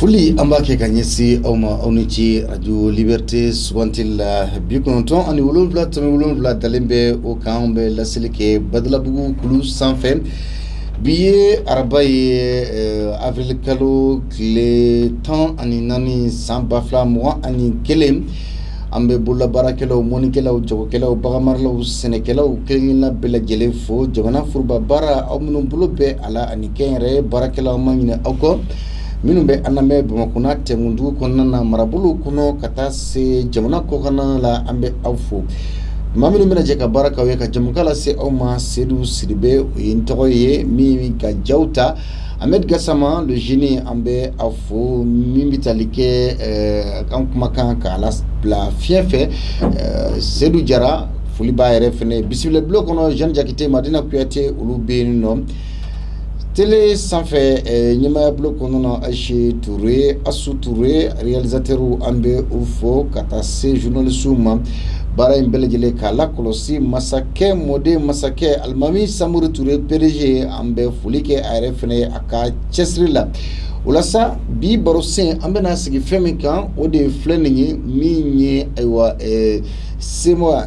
Fuli ambake kanyesi auma aunichi radio liberté subantil bikonton ani wolonvla tami wolonvla dalembe o kambe la silike badla bugu kulu sanfen biye arabaye avril kalo le temps ani nani sambafla mois ani kelem ambe bulla barakelo monikela jogokela bagamarla senekela kelina bela jelefo jamana furba bara amunu bulobe ala ani kenre barakela mangina auko minumbe aname bamakuna temundu konna marabulu kuno kata se jamana ko kana la ambe awfu maminu mena jeka baraka weka jamukala se oma sedu sidibe yintoye mi ka jauta Ahmed Gassama le génie ambe awfu mimitalike kankuma ka la fienfe sedu jara fuliba refene bisile blok kono jean jakite madina kuyate ulube no Télé sans fait Nyama Blok Konono Aïché Touré, Assou Touré, réalisateur Ambe Oufo, Katase, journaliste Bara Imbelejele Kala Kolosi, Masake Mode Masake, Almami Samour Touré, PDG Ambe Fulike ARFN Aka Chesrila. Ulasa bi barosin ambe na sigi femikan ode fleningi minye aywa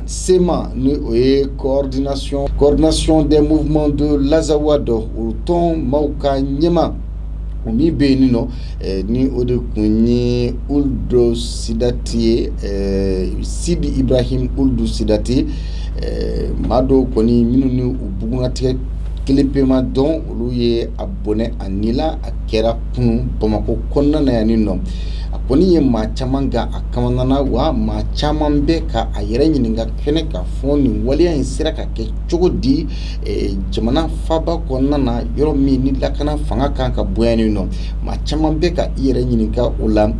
sema ni oye coordination des mouvements de l'Azawad ou ton mauka nyema umi benino ni ode kunyi uldo sidati Sidi Ibrahim uldo sidati mado koni minuni ubugunati Kilipema don uluye abone anila akera punu Bamako konna na yanino akoni ye machamanga akamanana wa machamambe ka ayere nyininga kene ka foni wali ya insira ka ke chogodi jamana faba konna na yoro mi ni lakana fanga kanka bwani no machamambe ka ayere nyininga ula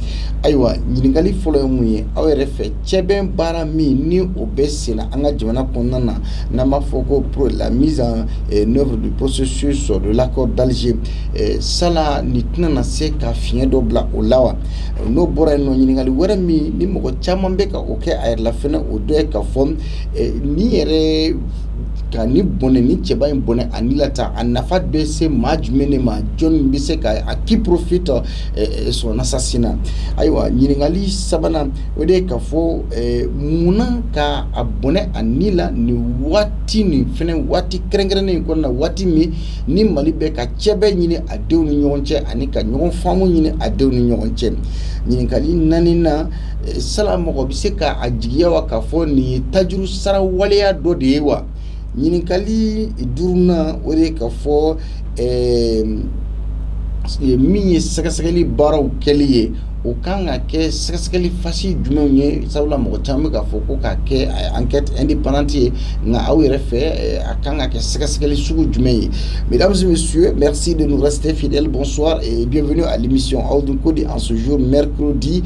aywa nyiningali folo muye awere fe chebe bara mi ni obesina anga jamana konna na mafoko pro la mise en œuvre du processus de l'accord d'Alger sala nitna na se ka fien dobla olawa no bora no nyingali wera mi ni moko chamambe ka oke ayr la fena o do ka fom ni ere kani bonne ni cheba bonne anilata anafat bese majmene ma john bise ka aki profite son assassinat aywa nyingali sabana ode ka fo muna ka abone anila ni wati ni fene wati krengrene ko na wati mi ni malibe ka chebe nyini adew ni nyonche anika nyon famu nyini adew ni nyonche nyingali nanina salamu ko bise ka ajiya wa ka fo ni tajuru sara waliya do dewa Ninikali durna ore ka fo mi sakasakali baraw keliye o kanga ke sakasakali fasi jumenye sawla mo chambe ka fo ko ka ke enquête indépendante nga awere fe akanga ke sakasakali sugu jumenye. Mesdames et messieurs, merci de nous rester fidèles. Bonsoir et bienvenue à l'émission Audun Kodi en ce jour mercredi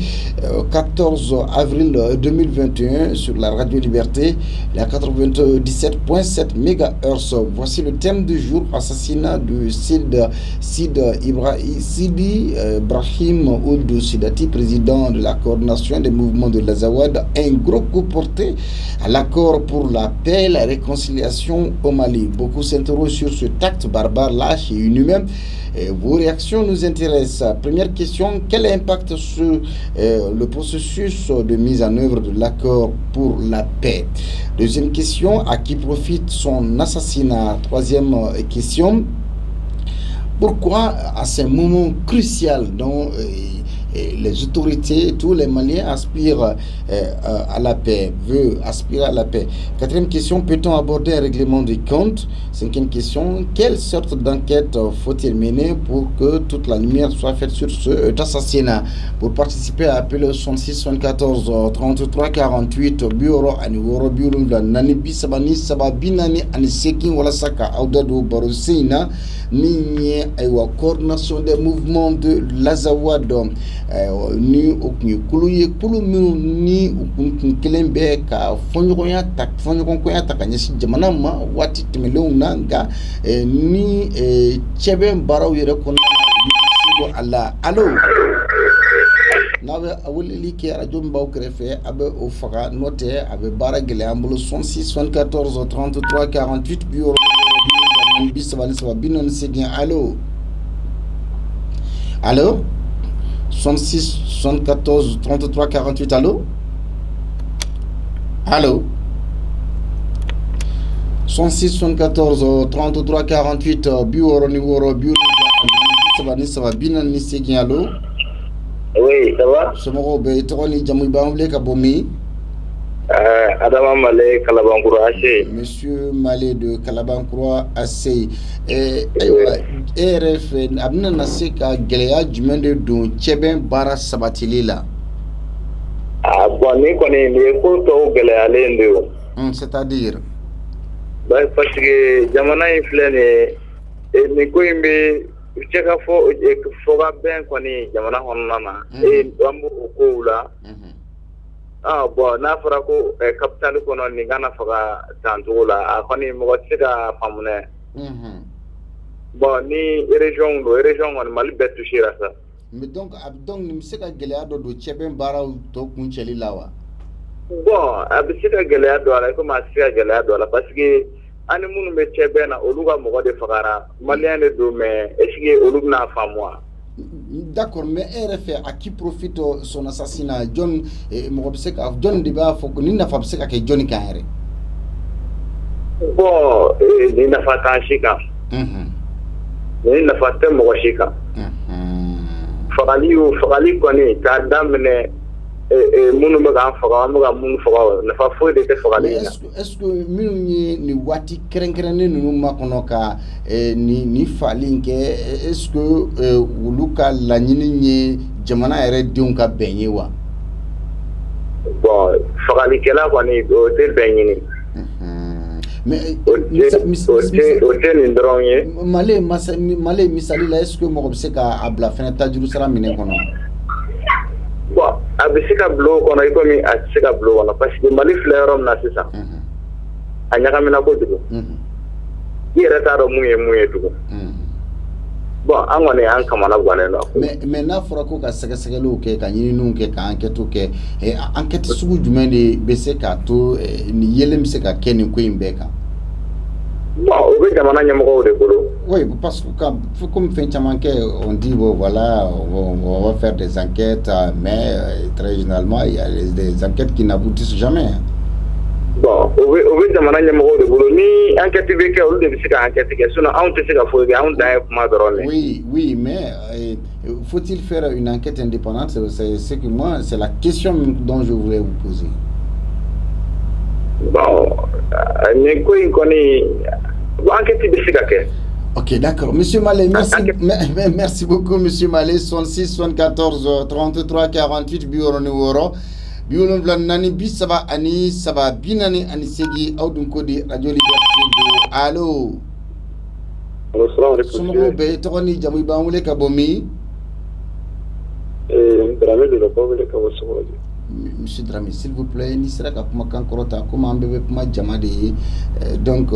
14 avril 2021 sur la Radio Liberté, la 97.7 MHz. Voici le thème du jour: assassinat de Sidi Ibrahim Ould Sidati, président de la coordination des mouvements de l'Azawad, un gros coup porté à l'accord pour la paix et la réconciliation au Mali. Beaucoup s'interrogent sur ce acte barbare, lâche et inhumain. Vos réactions nous intéressent. Première question: quel impact sur le processus de mise en œuvre de l'accord pour la paix? Deuxième question: à qui profite son assassinat? Troisième question: pourquoi à ce moment crucial dont les autorités, tous les Maliens aspirent à la paix, veulent aspirer à la paix? Quatrième question: peut-on aborder un règlement des comptes? Cinquième question: quelle sorte d'enquête faut-il mener pour que toute la lumière soit faite sur cet assassinat? Pour participer, appelez au 66 74 33 48 bureau ani woro bureau la nani sabani sababinani ani sekin wala saka audado barosina ni aywa coordination des mouvements de l'Azawad ni okuni kuluye kulu minu ni okun kelembe ka fonyokonya tak fonyokonya takanyesi jamana ma wati timelona nga ni chebe baraw yere konna Allah. Allo nawe awuli ke radio mbaw krefe abe o faga note abe bara gele ambulo 66 74 33 48 bureau bisabali sababinon segin. Allo 66 74 33 48. Allô? Allô? 66 74 33 48 Bioro Niworo Bio ça va bien ni segui. Allô? Oui, ça va? Somoro be toni jamu bamble ka bomi. Adama Malé Kalabankuro AC. Monsieur Malé de Kalabankuro AC. RF abna nasika geleya jumende don cheben bara sabatili la. Bon ni koni ni ko to geleya lendo. C'est-à-dire Parce que jamana inflene ni ko imbe cheka fo ga ben koni jamana honnana wambu ko la. Bon na fara ko capital ko non ni ngana faga tantola koni mo tsika famune. Bon ni région on mal betu shira sa. Mais donc ni miseka geleya do cheben bara to kuncheli lawa. Bon abisika geleya do ala ko masika geleya do ala parce que ani munu be chebena oluga mo de fagara malien do mais est-ce que olugna famwa. D'accord, mais RF à qui profite son assassinat John Mobseka John Diba Foko Nina Fabseka ke Johnny Kahre. Bon, Nina Fatashika. Nina Fatem Washika. Fagali Koni, Tadamne, Munumaga Fagamuga Mun for the Fafo de Fagali. Est-ce que Muni ni Wati Krenkrene Numakonoka ni Falinke, est-ce que Uluka Lanini Jamana ere Dunka Benyewa? Bon, Fagali Kela Koni, Hotel Benini. Mais Malé Misalila, est-ce que Mobseka a bla fenêtre Jerusalem Minekono? Bon, abisika blow kono iko mi asika blow wana parce que mali fleurom na sisa. Anyaka mina ko dugo. Yere taro muye dugo. Bon, angone an kamana gwane no. Mais na fura ko ka segesegelo ke ka nyinu ke ka enquête ke enquête sugu jumende bese ka to ni yelem se ka keni ko imbeka. Bon, obe jamana nyamoko de bolo. Oui, parce que comme fin on dit bon, voilà, on va faire des enquêtes, mais très généralement il y a des enquêtes qui n'aboutissent jamais. Bon, obe jamana nyamoko de bolo ni enquête be ke olu de bisika enquête ke sinon on te sika fo ga on da kuma dorone. Oui, mais faut-il faire une enquête indépendante? C'est que moi, c'est la question dont je voulais vous poser. Bon, ni ko inkoni enquête bisika ke. Ok, d'accord. Monsieur Malé, merci beaucoup, Monsieur Malé. 66 74 33 48 Bioro Niworo. Biolo Nani Bisaba Ani Saba Binani Anisegi Audunkodi Radio Liberté. Allô? Somoro Be Tony Jamu Bamule Kabomi. Dramé de la Bamule Kabomi. Monsieur Dramé, s'il vous plaît, n'y sera qu'à Kumakan Korota, comment bébé Puma Jamadi. Donc,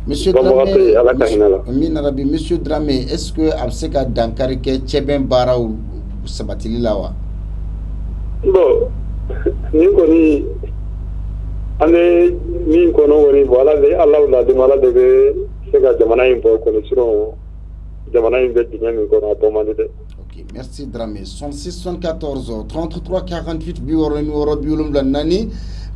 Monsieur Dramé, Monsieur Dramé, est-ce que Abseka Dankarike Cheben Bara ou Sabatili Lawa? Bon, ni kono woni voilà Allah la de mala de sega jamana impo kono siro jamana imbe dinami kono abomande de. Ok, merci Dramé. 66 74 33 48 Bioro Niworo Biolum Nani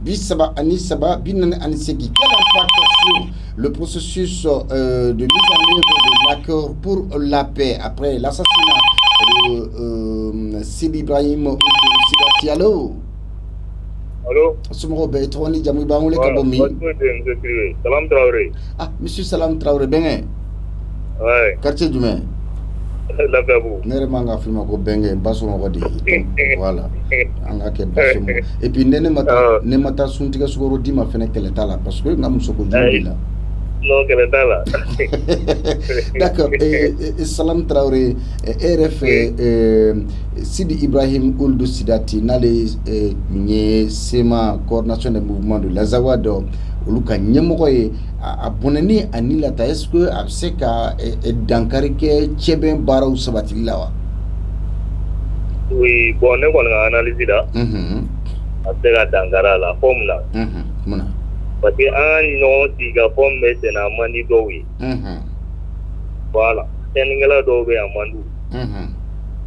Bisaba Anisaba Binani Anisegi. Quel impact sur le processus de mise en œuvre de l'accord pour la paix après l'assassinat de Sidi Ibrahim Sidati? Allô? Allô? Somoro Be Tony Jamu Bamule Kabomi. Salam Traoré. Ah, Monsieur Salam Traoré, Bengue. Ouais. Quartier du Maine. La Gabou. Nere manga film ko Bengue Basso Ngodi. Voilà. Anga ke Basso. Et puis nene mata suntiga sugoro dima fene kele tala parce que ngam soko jodi la. Non, qu'elle est là. D'accord. Salam Traoré, RF Sidi Ibrahim Ould Sidati, Nale Sema, coordination des mouvements de l'Azawado, Oluka Nyemoye, Abonani, Anilata, est-ce que Abseka et Dankarike, Cheben Barou Sabatilawa? Oui, bon, on a analysé là. Abseka Dankara, la forme là. Parce que un tiga forme c'est na mani dowi. Voilà. Sénégalais dowi a mandu.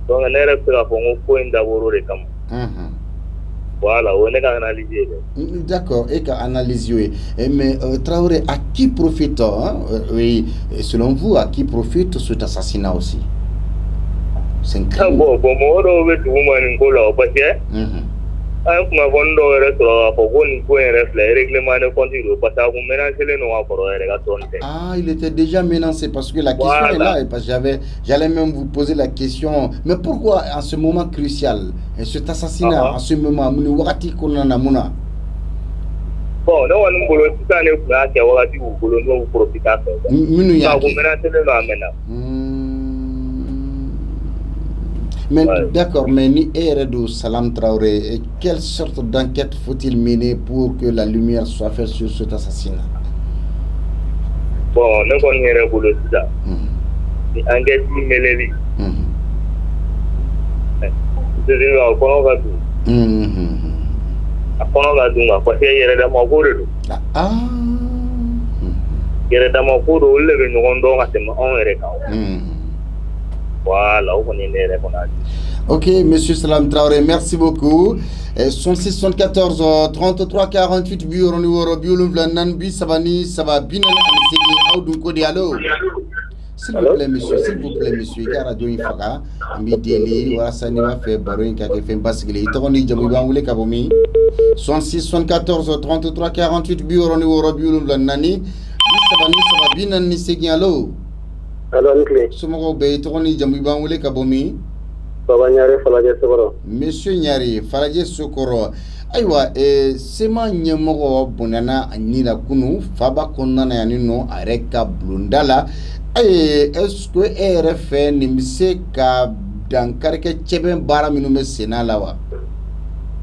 Donc ne yɛrɛ bɛ se k'a fɔ n ko ko in dabɔra o de kama. Voilà, on est analysé. D'accord, et qu'à analyser, oui. Mais Traoré, à qui profite, oui, selon vous, à qui profite cet assassinat aussi? C'est un crime. Bon, moi, je vais tout le monde parce que an kuma fɔ n dɔw yɛrɛ sɔrɔ k'a fɔ ko nin ko in yɛrɛ filɛ règlement de compte don parce que a kun menacelen don ka kɔrɔ yɛrɛ ka tɔn tɛ. Ah, il était déjà menacé parce que la question est là et parce que j'allais même vous poser la question, mais pourquoi en ce moment crucial cet assassinat en ce moment mun wagati kɔnɔna na mun na? Bon, ne kɔni bolo sisan ne kun y'a kɛ wagati b'u bolo n'u profite a fɛ. Minnu y'a kɛ. A kun menacelen don a mɛnna. Mais d'accord, mais ni de Salam Traoré, quelle sorte d'enquête faut-il mener pour que la lumière soit faite sur cet assassinat? Bon, ne connais yɛrɛ bolo sisan. Ni enquête mêlée. C'est-à-dire a kɔnɔ ka dun. A kɔnɔ ka dun parce que yɛrɛdama ko de don. Yɛrɛdama ko don olu de bɛ ɲɔgɔn dɔn ka tɛmɛ anw yɛrɛ kan. Voilà, ok, monsieur Salam Traoré, merci beaucoup. 66 74 33 48 bureau numéro Bioluvlanan bi sabani sababina sigi audun ko dialo. S'il vous plaît monsieur, car radio infaka mi deli wala sani ma fait baroin ka ke fen basgile to ni jamu ba wule ka bomi 66 74 33 48 bureau numéro Bioluvlanani bi sabani sababina ni sigi alo. Alors, Niclé. Somoko be tokoni jamu ban wele ka bomi. Baba Nyari Falaje Sokoro. Monsieur Nyari Falaje Sokoro. Aywa sema nyemogo bonana anila kunu faba konnana yanino areka blundala. Est-ce que RF nimse ka dankarke cheben bara minume senala wa?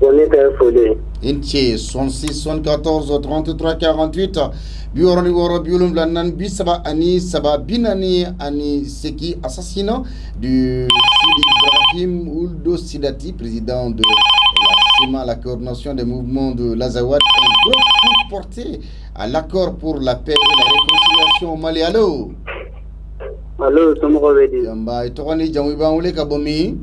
Bonita Fode. Inche 66 74 33 48 Bioroni woro biolum lanan bisaba ani saba binani ani seki assassinat du Sidi Ibrahim Ould Sidati, président de la CEMA, la coordination des mouvements de l'Azawad, un gros coup porté à l'accord pour la paix et la réconciliation au Mali. Allô? Allô, Somoko Vedi. Yamba itokoni jamu bangoule kabomi.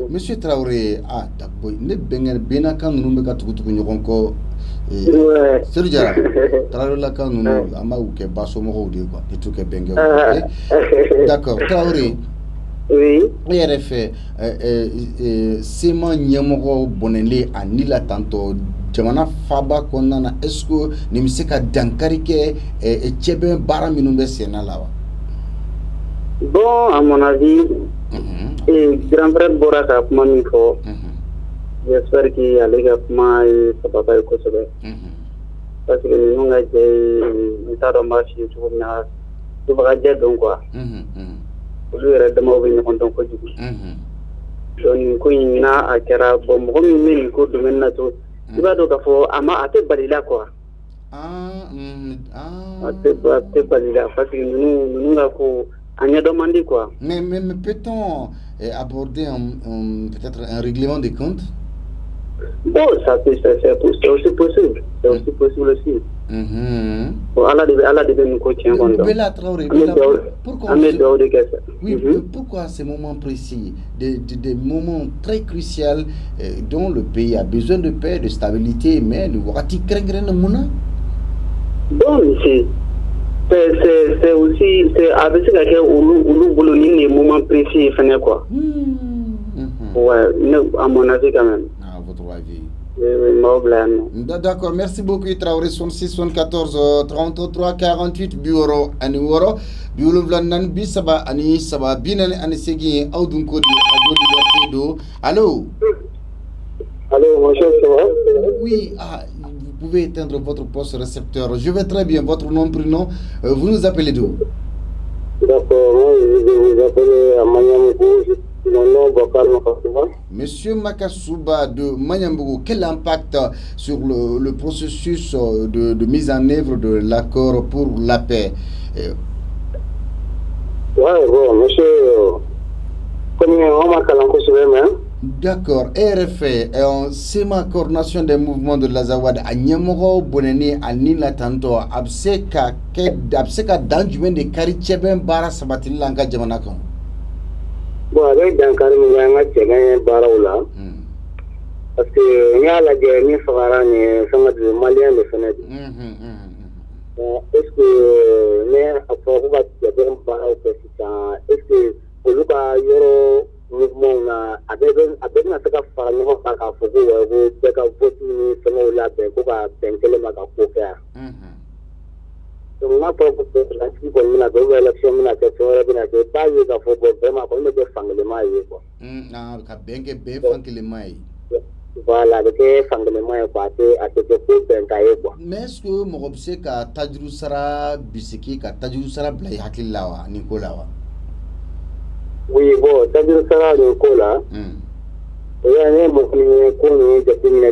Monsieur Traoré, d'abord, ne bengen bena kan nunu ka tukutuku ɲɔgɔn kɔ. Seri Jara, Traoré la kan nunu ama u kɛ basomɔgɔw de quoi, itu kɛ bɛnkɛ. D'accord, Traoré. Oui. E yɛrɛ fɛ sema ɲɛmɔgɔ bɔnɛlen a ni la tantɔ jamana faba kɔnɔna na est-ce que nin bɛ se ka dankari kɛ cɛbɛn baara minnu bɛ senna la wa? Bon, à mon avis, grand frère bora ka kuma min fɔ, j'espère que ale ka kuma ye sababa ye kosɛbɛ, parce que ninnu ka jɛ n t'a dɔn n b'a f'i ye cogo min na, sobagajɛ dɔn quoi, olu yɛrɛ damaw bɛ ɲɔgɔn dɔn kojugu, donc nin ko in n'a a kɛra bon mɔgɔ min bɛ nin ko domaine na to i b'a dɔn k'a fɔ a tɛ bali la quoi, a tɛ bali la parce que ninnu ka ko quoi. Mais peut-on aborder peut-être un règlement des comptes? Bon, c'est aussi possible. C'est aussi possible aussi. Bon, Allah devait nous coacher. Pourquoi ces moments précis, des moments très cruciaux dont le pays a besoin de paix, de stabilité, mais nous voyons bon, c'est aussi avec ce que les moments précis quoi. Ouais, à mon avis quand même. À votre avis. D'accord, merci beaucoup Traoré. 66 74 33 48 bureau aniworo bureau vlanan bisaba ani saba binani ani segi audun kodi agodi do. Allô? Allô, monsieur, ça va? Oui, vous pouvez éteindre votre poste récepteur. Je vais très bien. Votre nom, prénom, vous nous appelez d'où? D'accord, moi je vous appelle à Manyambougou. Mon nom Bakar Makasuba. Monsieur Makasuba de Manyambougou, quel impact sur le processus de mise en œuvre de l'accord pour la paix? Ouais, bon, monsieur, comme on m'a calé d'accord, RFA, c'est ma coordination des mouvements de l'Azawad à Nyamoro Bonene à Nila Tanto, Abseka Danjumen de Karicheben Bara Sabatin Lanka Jamanakon. Bon, avec Dankar, nous avons un Baraoula. Parce que il y a la guerre, il y a des Maliens de fenêtre. Est-ce que mais à propos de un Barao président, est-ce que pour le cas il y a mouvement avec na saka fara no ka ka fo ko wo be ka vote ni so no la be ko ka penkele ma ka ko ka donc ma propos la ci ko mina do election mina ke so ra bina ke ba yi ka fo go be ma ko me be fangele ma yi ko ka benke be fangele ma yi voilà de ke fangele ma yi ko ate ke ko ben ka yi ko mais est-ce que mo ko se ka tajru sara bisiki ka tajru sara bla hakilla wa ni ko la wa. Oui, bon, c'est-à-dire que ça, le coup là, il y a un mot qui est devenu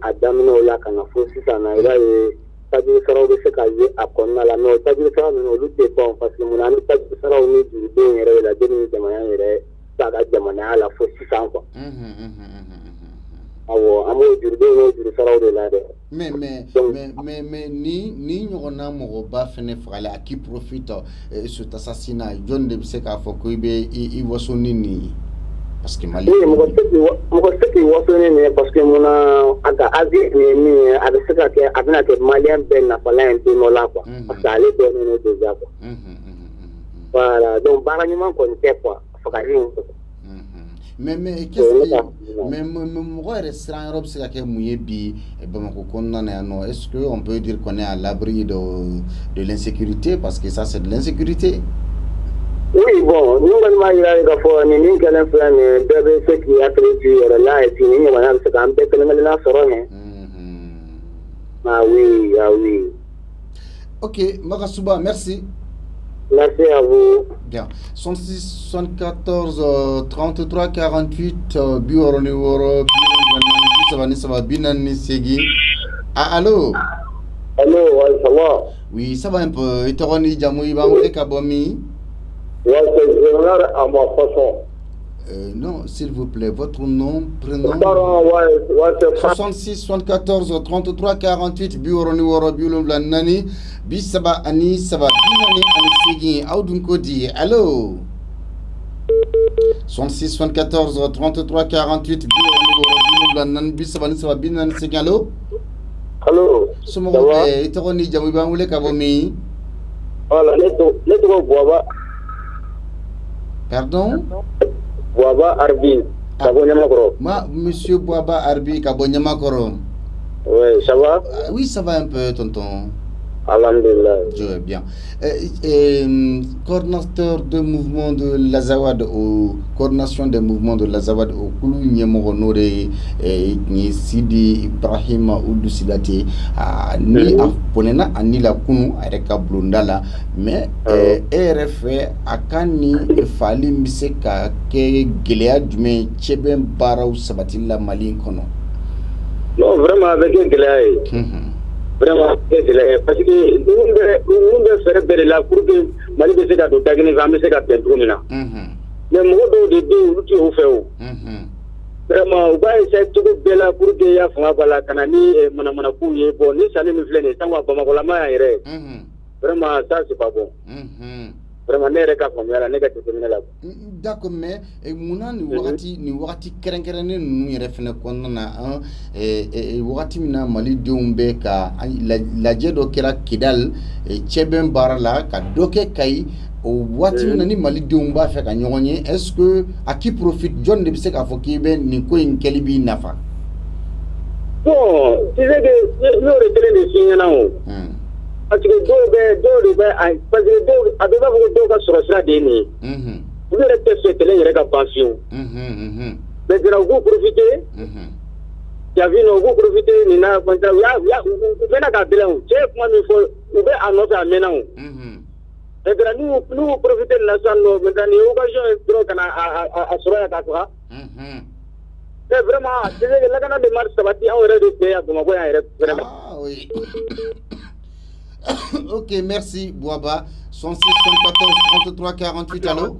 à Damino là, quand on a fait ça, c'est-à-dire que ça, on sait qu'il y a un là, mais c'est-à-dire que ça, on ne lutte pas, parce que mon ami, c'est-à-dire que ça, on est du bien, il y a des gens ça va demander à la fois 600 quoi. Mais ni ñogona mogo ba fene frale à qui profite cet assassinat John de Seka Foko i wasoni ni parce que Mali oui mo se ki wasoni ni parce que mona aga azi ni avec ce que avena que malien ben na fala un peu no la quoi parce que aller donner nos déjà quoi voilà donc baranyuma ko ne quoi fakari mais qu'est-ce que mais mon restaurant Europe c'est que mouillé bi Bamako non est-ce que on peut dire qu'on est à l'abri de l'insécurité parce que ça c'est de l'insécurité. Oui bon nous on va y aller d'abord ni quel plan de ce qui a créé là et puis ni on va se camper que nous la sorone. Ah oui. OK, Makasuba, merci. Merci à vous. Bien. 66 74 33 48 bureau numéro ça va bien segi. Ah allô. Allô, ça va? Oui, ça va un peu. Et Toroni Jamou Ibamou Kabomi. Ouais, c'est à ma façon. Non, s'il vous plaît, votre nom, prénom. 66 74 33 48 bureau numéro Nani Bisaba Ani Saba Binani Anisegi Audun Kodi. Allô 66 74 33 48 bureau numéro Nani Bisaba Ani Saba Binani Segi. Allô Allô. Somo Itoroni Jamuba Mule Kabomi. Voilà, let's go Boaba. Pardon? Boaba Arbi, Kabonyamakoro. Monsieur Boaba Arbi, Kabonyamakoro. Oui, ça va? Oui, ça va un peu, tonton. Alhamdulillah. Je vais bien. Coordinateur de mouvement de l'Azawad ou coordination des mouvements de l'Azawad au Koulou Nyemoronore ni Sidi Ibrahim Oudou Sidati ni Aponena ani la Kunu areka blondala mais RFE akani fali miseka ke gelea dume cheben bara ou sabatilla Mali kono. Non, vraiment avec gelea. Vraiment, parce que nous devons faire de la pour que Mali se da dagni va me se ka tentrumina. Mais moi de qui au fait. Vraiment, on va essayer tout de la pour que ya fanga bala kanani mana ku ye bon ni sani mi flene tangwa ba makola ma yere. Vraiment ça c'est pas bon. Vraiment ne reka comme yala négatif ni la. D'accord mais muna ni wakati kerenkerene nu yere fene konna wakati mina Mali deumbe ka la jedo kera kidal cheben barala ka doke kai o wati mina ni Mali deumba fe ka nyonye est-ce que à qui profite John de Biseka Fokibe ni ko in kelibi nafa. Bon, tu sais que nous retenons des signes là. Parce que parce que a besoin de ka sur ça deni. Vous êtes testé télé il a pension. Mais vous profitez. Ya vu nous vous profitez ni na kontra ya vous venez à bilan. C'est comment il faut ou bien annoncer à maintenant. Et nous profitez de la salle maintenant ni occasion trop kana à sur ya quoi. C'est vraiment c'est la kana de marche ça va ti on est de ya comme quoi vraiment. Ah oui. Ok, merci Boaba. 106 74 33 48, allô?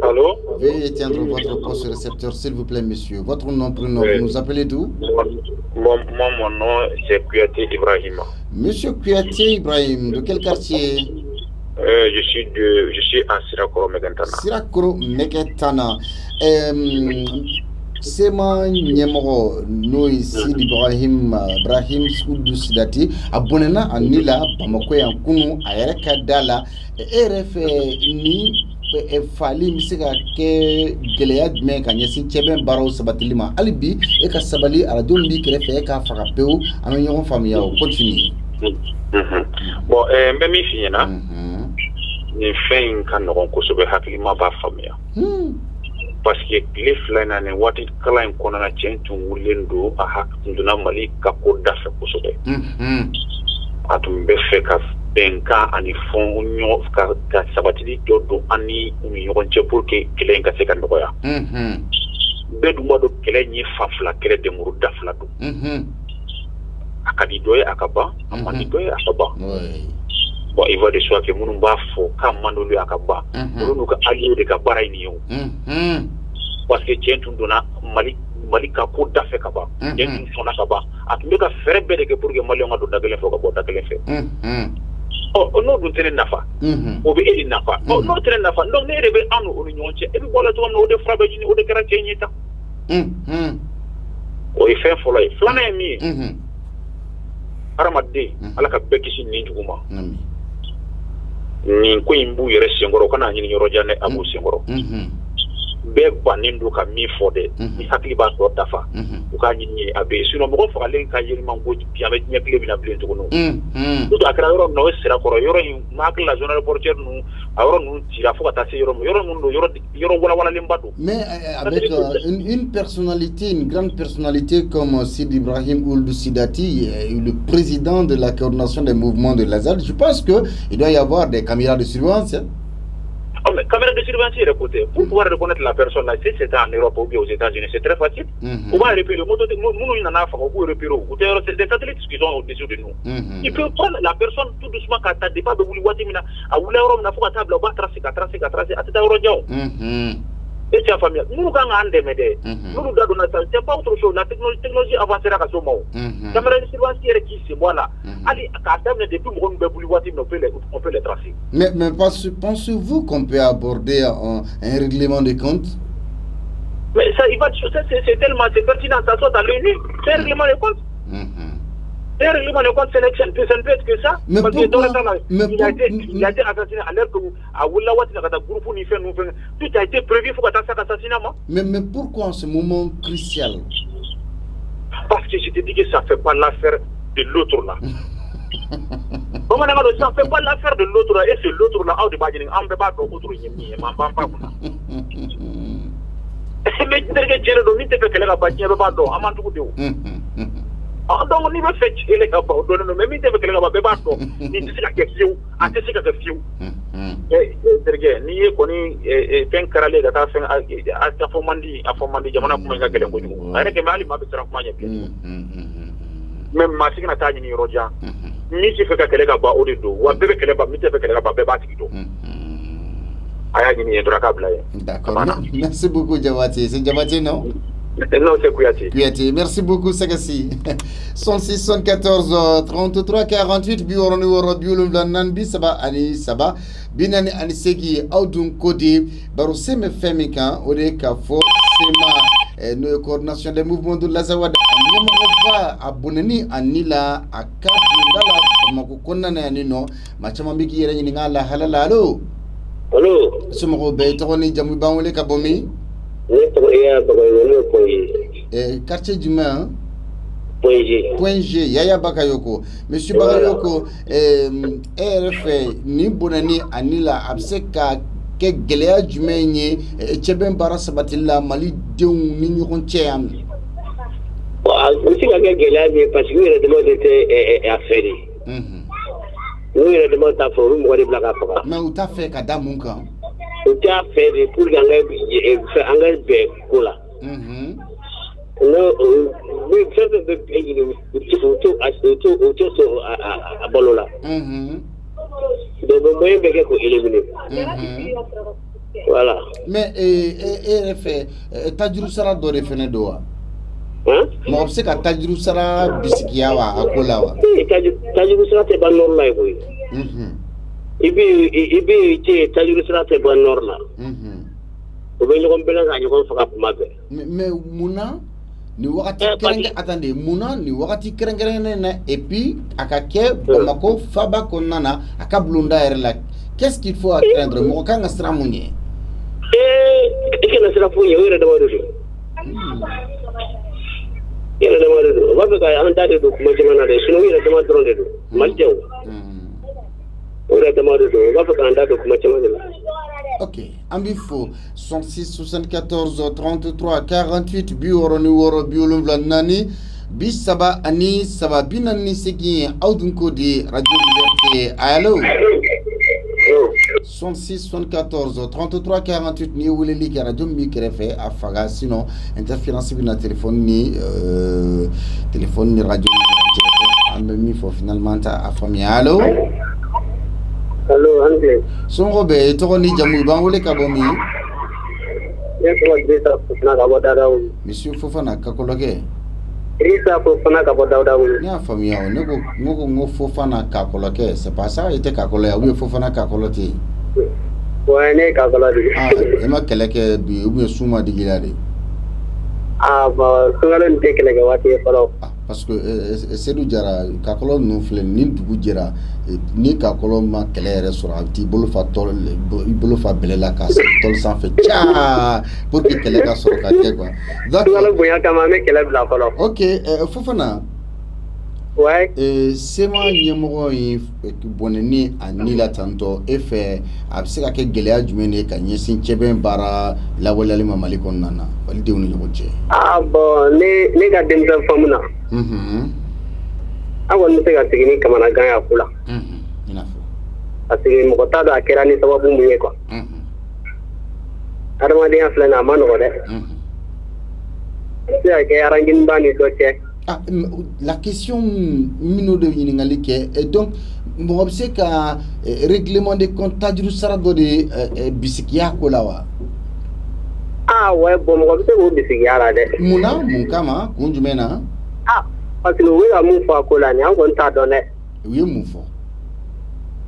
Allô? Veuillez éteindre votre poste récepteur, s'il vous plaît, monsieur. Votre nom, prénom, vous nous appelez d'où? Mon nom, c'est Kouyaté Ibrahim. Monsieur Kouyaté Ibrahim, de quel quartier? Je suis à Sirakoro Meketana. Sirakoro Meketana. Sema nyemoro no Sidi Ibrahim Ould Sidati abonena anila Bamako yankunu ayereka dala RF ni fali misika ke geleya dme ka nyesin cheben baro sabatilima alibi e ka sabali radio mbi krefe ka farapew anu nyon famia o continue. Bon mbemi fiena ni fin kan no ko sobe hakilima ba famia. Parce que les flana ne wati kala en konana centu wulendo a hakunduna mali ka ko dafa ko sobe atum be fe ka benka ani fon unyo ka sabatidi do ani unyo konche pour que kelen ka se kan do ya be du modo kelen ni fafla kele de muru dafla do akadi doye akaba amani doye akaba bon il va de soi que munu ba fo kam mandolu akaba munu ka aliyo de ka bara ni yo parce que centu dona mali ka ko dafe kaba centu sona kaba atumbe ka fere bede ke pour que mali ngado dagale fo ka bo dagale fe o no dun tene nafa o be edi nafa o no tene nafa donc ne rebe anu o nyonche e bi bola to no de frabe jini o de kara chenye ta o e fe folo e flana mi aramade ala ka bekisi ni njuguma ni ko imbu yere sengoro kana nyini yoro jane abu sengoro be banindu ka mi fode ni hakli ba so dafa u ka nyini abe sino mo fo alen ka yiri mango biabe nyekle bina blen to no to akra yoro no sira koro yoro mak la zone reporter nu awro nu tira fo ta se yoro nu yoro wala limbadu. Mais avec une personnalité, une grande personnalité comme Sidi Ibrahim Ould Sidati, le président de la coordination des mouvements de l'Azad, je pense que il doit y avoir des caméras de surveillance. Mais caméra de surveillance est écoutée. Pour pouvoir reconnaître la personne là, si c'est en Europe ou bien aux États-Unis, c'est très facile. On va repérer. Nous, il en a fait beaucoup repérer. C'est des satellites qui sont au-dessus de nous. Il peut prendre la personne tout doucement quand t'as pas de boulot. À Oula Rome, n'a pas table, on va tracer, à cette heure. Et c'est la famille. Nous, quand on a des médias, nous, c'est pas autre chose. La technologie avancera à ce moment. Caméra de surveillance qui est qui, c'est voilà. Allez, à terme, depuis on peut les tracer. Mais pensez-vous qu'on peut aborder un règlement de compte? Mais ça, c'est tellement, c'est pertinent, ça saute à l'ONU. C'est un règlement de compte. C'est un règlement de compte, ça ne peut être que ça. Mais parce pourquoi, que il a été assassiné à l'heure que à Oulawat, tout a été prévu pour attaquer cet assassinat. Mais pourquoi en ce moment crucial? Parce que je te dis que ça ne fait pas l'affaire de l'autre là. Ça ne fait pas l'affaire de l'autre là. Et c'est l'autre là, on ne peut pas d'autre. Mais tu sais que Dieu ne peut pas que les gars ne pas d'autre. Donc, on y va faire les gars, mais il faut que les gars ne pas d'autre. Il dit que c'est fiou, à ce que c'est fiou. Ni koni fen karale da ta fen a fomandi jamana kuma ga kelen goju ay reke mali ma be sara kuma nyabi même ma signa ta ni roja ni ci feka kele ga ba odi do wa bebe kele ba mi te feka kele ga ba be ba tigi do aya ni ndra kabla ye. D'accord, merci beaucoup Diabaté. C'est Diabaté non? Non, c'est Kouyaté. Kouyaté, merci beaucoup Sagassi. 106 74 33 48 biworo ni woro biulum la nanbi saba ani saba binani ani segi audun kodi baro seme femika ode ka fo sema no coordination des mouvements de l'Azawad anyamo ba abonani anila akadindala mako konna ani no machama mbiki yere ni ngala halala alo sumo be to ni jamu bawole ka bomi quartier du Main, Point G, Yaya Bakayoko. Monsieur Bakayoko, RF, ni bonani anila abseka ke gelea jumenye cheben bara sabatilla mali deun ni nyokon cheam. Aussi la gelea mais parce que le demande était affairé. Nous le demande ta forum moi de blaga faka. Mais ou ta fait kada munka. Ou ta fait pour engagement be kola. No, we first of the a bolola. De moyen bege ko éliminer. Voilà. Mais RF tajuru sara do refene doa. Mo obse ka tajuru sara bisikiyawa akolawa. Tajuru sara te ban normal koy. ibi che tajuru sira te bon normal o be ñoom bela nga ñoom fa ka mabbe mais muna ni wakati kerenge attendez muna ni wakati kerenge na et puis akake Bamako faba konana akablunda erla qu'est-ce qu'il faut attendre mo kanga sira munye ikena sira fu yewere da wadu yele da wadu wabe ka an dade do kuma jama de sino yele da ma drone do maljew ora da ma do wabe ka an dade kuma jama de ok ambifo 66 74 33 48 bioro ni woro biolum nani bisaba ani sababina ni sigi audun kodi radio liberté allo 66 74 33 48 ni wuleli ki radio mi krefe afaga sinon interférence bi na téléphone ni radio liberté mi fo finalement ta afami allo allo angle son robe to ni jamu ban wole ka bomi Idrissa Fofana ka bɔ Dawudaw. Monsieur Fofana ka kɔlɔkɛ. Idrissa Fofana ka bɔ Dawudaw. Ne y'a faamuya o, ne ko Fofana ka kɔlɔkɛ, c'est pas ça, i tɛ ka kɔlɔ ou bien Fofana ka kɔlɔ tɛ yen. Ouais, ne ka kɔlɔ de. Ah, e ma kɛlɛ kɛ bi ou bien suma digila de. Ah bon, sungalo ni tɛ kɛlɛ kɛ waati ye fɔlɔ. Ah, parce que Seydou Jara ka kɔlɔ ninnu filɛ ni dugu jɛra ni ka kɔlɔ ma kɛlɛ yɛrɛ sɔrɔ a bɛ t'i bolo fa tɔl i bolo fa bɛlɛ la ka se tɔl sanfɛ caa pour que kɛlɛ ka sɔrɔ ka kɛ quoi. Sungalo bonya kama an bɛ kɛlɛ bila fɔlɔ. Ok, Fofana. Ouais. Sema ɲɛmɔgɔ in bɔnɛni a ni la tantɔ e fɛ a bɛ se ka kɛ gɛlɛya jumɛn de ka ɲɛsin cɛbɛn baara lawaleyali ma Mali kɔnɔna na walidenw ni ɲɔgɔn cɛ. Ah bon, ne ka denmisɛn faamu na. An kɔni bɛ se ka segin ni kamanagan y'a ko la. I n'a fɔ. Parce que mɔgɔ t'a dɔn a kɛra ni sababu mun ye quoi. Adamadenya filɛ nin ye a ma nɔgɔ dɛ. A bɛ se ka kɛ aranjiniba ni dɔ cɛ. Ah, la question mino de ɲininkali kɛ donc mɔgɔ bɛ se ka règlement de compte tajuru sara dɔ de bisikiya ko la wa? Ah ouais, bon mɔgɔ bɛ se k'o bisikiya la dɛ. Munna mun kama kun jumɛn na? Ah parce que u bɛ ka mun fɔ a ko la nin an kɔni t'a dɔn dɛ. U ye mun fɔ?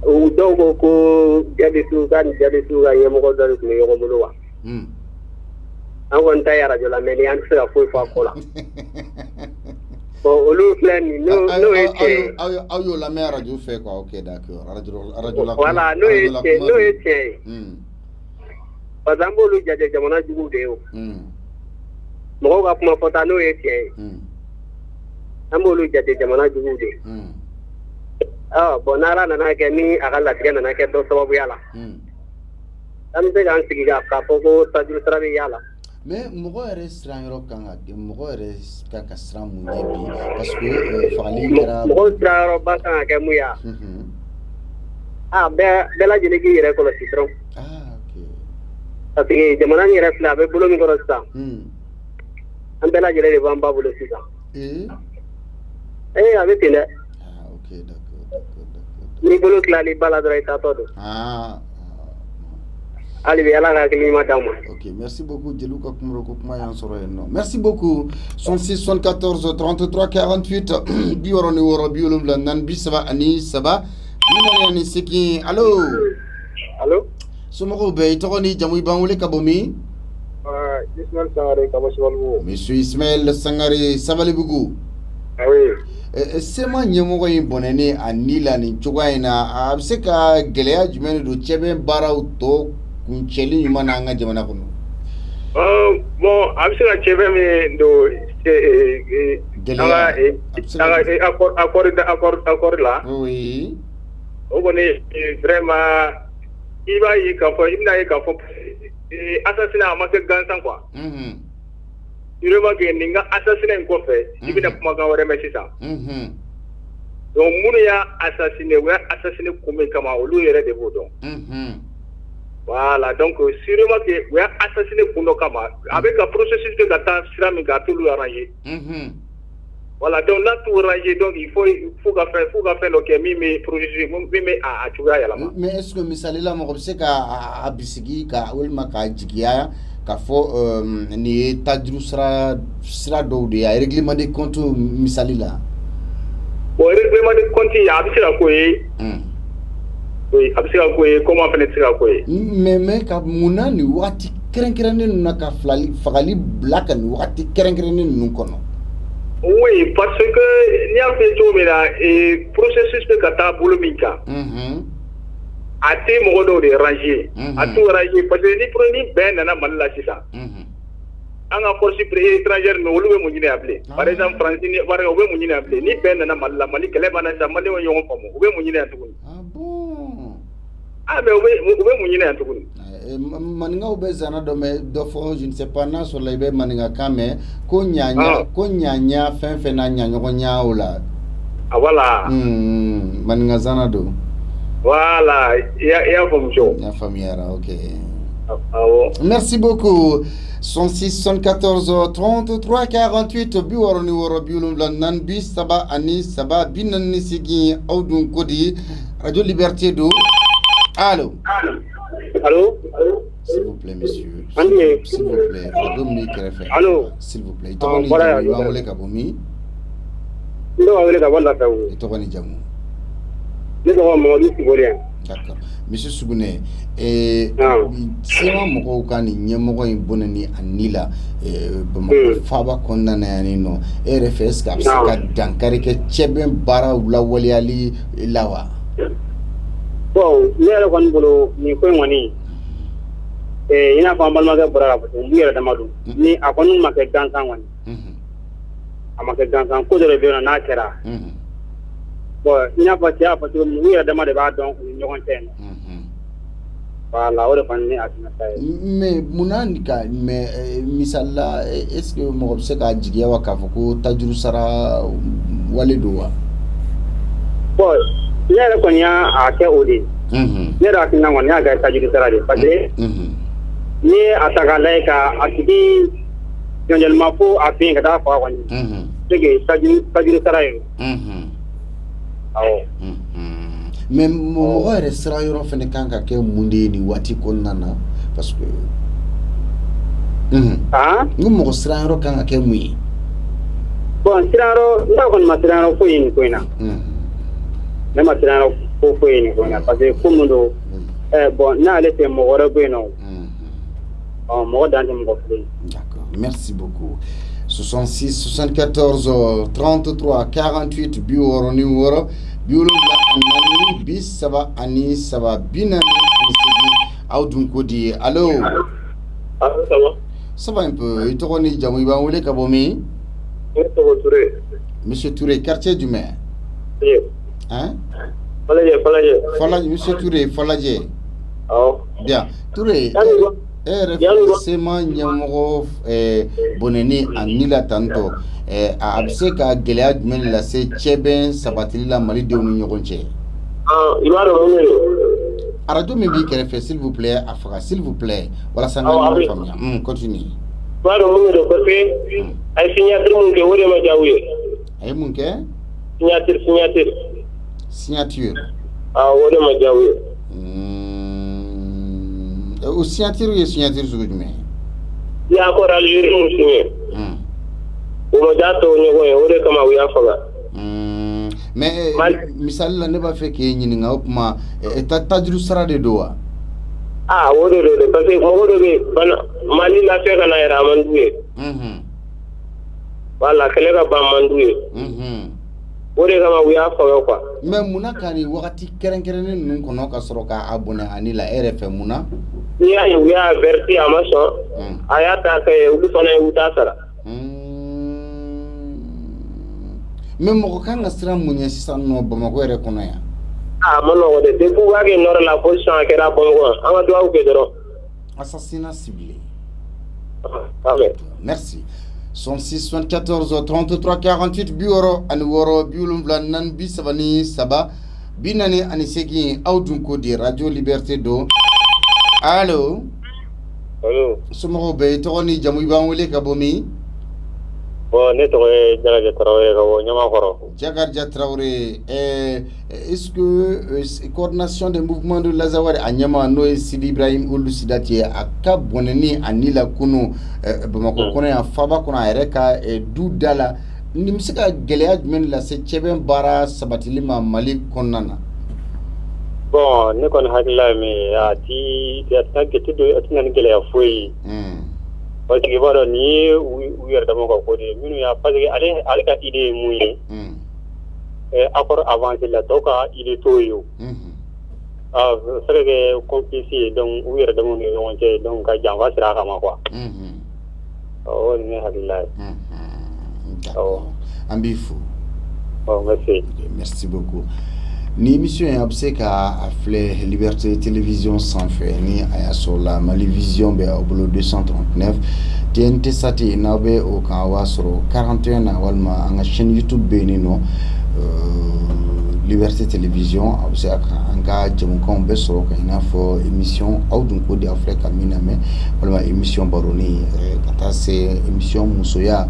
U dɔw ko jabisiw ka ɲɛmɔgɔ dɔ de tun bɛ ɲɔgɔn bolo wa? An kɔni ta ye arajo la mais ni an tɛ se ka foyi fɔ a ko la. Bon, olu filɛ nin n'o ye tiɲɛ ye. Aw y'o lamɛn arajo fɛ quoi, ok d'accord, arajo la. Voilà, n'o ye tiɲɛ ye. Parce que an b'olu jate jamana juguw de ye o. Mɔgɔw ka kuma fɔta n'o ye tiɲɛ ye. An b'olu jate jamana juguw de ye. Bon n'Ala nana kɛ ni a ka latigɛ nana kɛ dɔ sababuya la. An bɛ se k'an sigi k'a fɔ ko tajuru sara bɛ y'a la. Mais mɔgɔ yɛrɛ siran yɔrɔ kan ka siran mun ye bi parce que fagali kɛra. Mɔgɔw siran yɔrɔba kan ka kɛ mun ye a. Bɛɛ lajɛlen k'i yɛrɛ kɔlɔsi dɔrɔn. Ok. Parce que jamana in yɛrɛ filɛ a bɛ bolo min kɔrɔ sisan. An bɛɛ lajɛlen de b'an ba bolo sisan. A bɛ ten dɛ. Ok, d'accord. N'i bolo tilali ba la dɔrɔn i taatɔ don. Alibi ala ka hakili ɲuman d'aw ma. Ok, merci beaucoup Jeliw ka kuma y'an sɔrɔ yen nɔ. Merci beaucoup 66 74 33 48 66 74 43 allo. Allo. Somɔgɔw bɛɛ i tɔgɔ ni jamu i b'an wele ka bɔ min? Ismaël Sangare ka bɔ Sabalibugu. Monsieur Ismaël Sangare Sabalibugu. Oui. Sema ɲɛmɔgɔ in bɔnɛni a ni la nin cogoya in na a bɛ se ka gɛlɛya jumɛn de don cɛbɛn baaraw tɔ kuncɛli ɲuman na an ka jamana kɔnɔ? Bon, a bɛ se ka cɛbɛn min don accord la. Oui. O kɔni vraiment i b'a ye k'a fɔ i bɛna ye k'a fɔ assassinat a ma kɛ gansan quoi. Vraiment que nin ka assassinat in kɔfɛ i bɛna kumakan wɛrɛ mɛn sisan. Donc minnu y'a assassiné u y'a assassiné kun min kama olu yɛrɛ de b'o dɔn. Voilà, donc sûrement que u y'a assassiné kun dɔ kama a bɛ ka processus kɛ ka taa sira min kan a t'olu arranger. Voilà, donc n'a tout arrangé, donc il faut ka fɛn dɔ kɛ min bɛ processus min bɛ a cogoya yɛlɛma. Mais est-ce que misali la mɔgɔ bɛ se ka a bisigi ka walima k'a jigiya k'a fɔ nin ye tajuru sira dɔw de ye a règlement de compte misali la? Bon, règlement de compte a bɛ se ka k'o ye Oui, a bɛ se ka ko ye comment fana tɛ se ka ko ye. mais ka munna ni waati kɛrɛnkɛrɛnnen ninnu na ka fagali bila ka nin waati kɛrɛnkɛrɛnnen ninnu kɔnɔ. Oui, parce que n'i y'a fɛ cogo min na processus bɛ ka taa bolo min kan. A tɛ mɔgɔ dɔw de ranger. A t'u ranger parce que ni bɛɛ nana Mali la sisan. An ka force étrangère ninnu olu bɛ mun ɲini yan bilen. Par exemple France ni u bɛ mun ɲini yan bilen. Ni bɛɛ nana Mali la Mali kɛlɛ banna sisan Maliyɛnw ɲɔgɔn faamu u bɛ mun ɲini yan tuguni. Ah bon. Ah mais u bɛ mun ɲini yan tuguni. Maninkaw bɛ zana dɔ mɛn dɔ fɔ je ne sais pas n'a sɔrɔ i bɛ maninkakan mɛn ko ɲaɲa fɛn fɛn na ɲaɲɔgɔnya o la. Ah voilà. Maninka zana don. Voilà, il y a fonction. La famille, ok. Ah bon. Merci beaucoup. 106 74 33 48 biwaro ni woro biwulumla nan bi saba ani saba binan ni sigi awdun kodi Radio Liberté do. Allô. Allô. S'il vous plaît monsieur. Allô. S'il vous plaît. Radio mi kerefe. Allô. S'il vous plaît. Tokoni jamu ba wole ka bomi. Ndo wole ka wala tawo. Tokoni jamu. Ndo mo di sigorian. D'accord. Monsieur Sougoune, sema mɔgɔw ka nin ɲɛmɔgɔ in bonani a ni la Bamakɔ faaba kɔnɔna na yan nɔ e yɛrɛ fɛ est-ce que a bɛ se ka dankari kɛ cɛbɛn baaraw lawaleyali la wa? Bon ne yɛrɛ kɔni bolo nin ko in kɔni i n'a fɔ an balimakɛ bɔra ka fɔ u yɛrɛ dama don ni a kɔni ma kɛ gansan kɔni a ma kɛ gansan ko dɔ de bɛ yen nɔ n'a kɛra bon i n'a fɔ cɛ y'a fɔ cogo min u yɛrɛ dama de b'a dɔn u ni ɲɔgɔn cɛ voilà o de fana ni a tɛna taa ye. mais munna ka mais misalila est-ce que mɔgɔ bɛ se k'a jigiya wa k'a fɔ ko tajuru sara wale don wa? bon ne yɛrɛ kɔni y'a kɛ o de ye. ne yɛrɛ hakilina kɔni y'a kɛ tajuru sara de parce que n'i ye a ta k'a lajɛ ka a tigi jɔnjɛlima fo a fɛ yen ka taa faga kɔni c'est que tajuru sara ye o. awɔ. mais mɔgɔ yɛrɛ sira yɔrɔ fana kan ka kɛ mun de ye nin waati kɔnɔna na parce que n ko mɔgɔ sira yɔrɔ kan ka kɛ mun ye? bon sira yɔrɔ ne kɔni ma sira yɔrɔ foyi ye nin ko in na ne ma sira yɔrɔ foyi ye nin ko in na parce que ko mun don bon n'ale tɛ mɔgɔ wɛrɛ bɛ yen nɔ mɔgɔ dan tɛ mɔgɔ kelen. D'accord, merci beaucoup. 66 74 33 48 biwɔɔrɔ ni wɔɔrɔ biwolonwula ani naani bi saba ani saba bi naani ani seegin aw dun ko di allo. Allo ça va. Ça va un peu. I tɔgɔ ni jamu i b'an wele ka bɔ min? Ne tɔgɔ Touré. Monsieur Touré, quartier jumɛn? Hein? Falajɛ. Monsieur Touré, Falajɛ. Awɔ. Bien. Touré. E yɛrɛ fɛ sema ɲɛmɔgɔ boneni a ni la tantɔ a bɛ se ka gɛlɛya jumɛn de lase cɛbɛn sabatili la Malidenw ni ɲɔgɔn cɛ? I b'a dɔn mun de don. Radio min b'i kɛrɛfɛ s'il vous plaît a faga s'il vous plaît walasa n ka ɲɔgɔn faamuya. Continue. I b'a dɔn mun de don parce que a ye signature mun kɛ o de ma diya u ye. A ye mun kɛ? Signature. O de ma diya u ye. O signature ye signature sugu jumɛn? I y'a ko Algérie mun signé. O ma diya tɔw ɲɔgɔn ye o de kama u y'a faga. mais misali la ne b'a fɛ k'e ɲininka o kuma tajuru sara de don wa? O de don parce que mɔgɔ dɔ bɛ yen Mali lafiya ka na yɛrɛ a man d'u ye. Voilà kɛlɛ ka ban man d'u ye. O de kama u y'a faga quoi. mais munna ka nin wagati kɛrɛnkɛrɛnnen ninnu kɔnɔ ka sɔrɔ k'a bonɛ ani la e yɛrɛ fɛ munna? N'i y'a ye u y'a averti a ma sɔn a y'a ta kɛ olu fana ye u t'a sara. mais mɔgɔ kan ka siran mun ɲɛ sisan nɔ Bamakɔ yɛrɛ kɔnɔ yan? A ma nɔgɔn dɛ depuis u b'a kɛ nord la fo sisan a kɛra Bamakɔ an ka dugawu kɛ dɔrɔn. Assassinat ciblé. Amen. Merci. 106 74 33 48 biwɔɔrɔ ani wɔɔrɔ biwolonwula naani bi saba ni saba bi naani ani seegin aw dun ko di Radio Liberté don. Allo. Allo. Somɔgɔw bɛ i tɔgɔ ni jamu i b'an wele ka bɔ min? Bon ne tɔgɔ ye Jakarija Tarawele ka bɔ Ɲamakɔrɔ. Jakarija Tarawele, est-ce que coordination des mouvements de l'Azawad a ɲɛma n'o ye Sidi Ibrahim Olu Sidati ye a ka bɔnɛni a ni la kunu Bamakɔ kɔnɔ yan faaba kɔnɔ a yɛrɛ ka du da la nin bɛ se ka gɛlɛya jumɛn lase cɛbɛn baara sabatili ma Mali kɔnɔna na? bon ne kon hakila mi ati ta gete do atinan gele ya foi parce que baro ni wer da mo ko de minu ya parce que ale ka idée muy accord avancé la toka idée toyo c'est que complice donc wer da mo ni wonte donc ka jamba sira kama quoi oh ni hakila Ambifou. Oh, merci. Merci beaucoup. Ni émission abse ka afle Liberté Télévision sans fait ni aya sur la Malivision be oblo 239 TNT sati nabe o kawa sur 41 na walma anga chaîne YouTube benino Liberté Télévision abse anga jamukon be sur ka ina fo émission awdun ko di afle kamina me walma émission baroni kata c'est émission musoya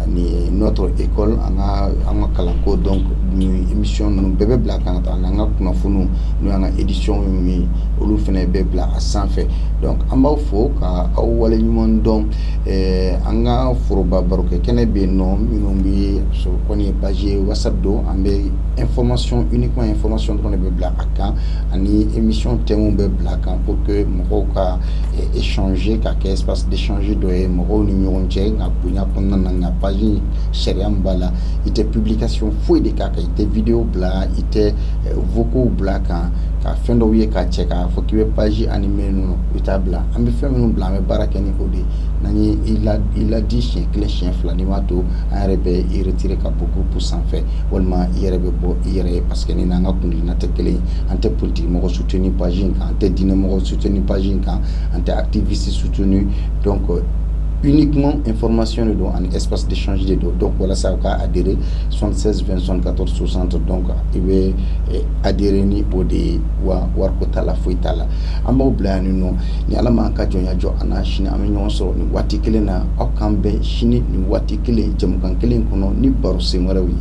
ni notre école anga kalanko donc ni émission nous bébé black anga anga kuna funu nous anga édition mi olu fene be black à 100 fait donc amba fo ka awwala nyumon donc anga foroba baroke kene be no minombi so koni page whatsapp do ambe information uniquement information dans le be black aka ani émission thème be black pour que mo ka échanger ka espace d'échanger do e mo ni nyonje nga punya ponna na page Sheriambala, il était publication fouille de caca, il était vidéo blanc, il était vocaux blanc, quand fin de oui, quand check, faut qu'il y ait page animée, non, il était blanc. On me fait un blanc, mais barakani odé. Nani, il a dit chien, que les chiens flanimato, un rébé, il retire beaucoup pour s'en faire. Walma, il rébé beau, il rébé, parce que n'a pas qu'on n'a pas qu'elle ante politique, moi soutenu page, ante dynamo soutenu page, ante activiste soutenu, donc. Uniquement information de en espace d'échange de dos. Donc voilà ça va adhérer 76 20 74 60 donc il va adhérer ni au de war kota la fuitala amba obla no ni ala manka jonya jo ana shini amenyo so ni watikele na okambe shini ni watikele jamukan kelen kono ni baro se marawi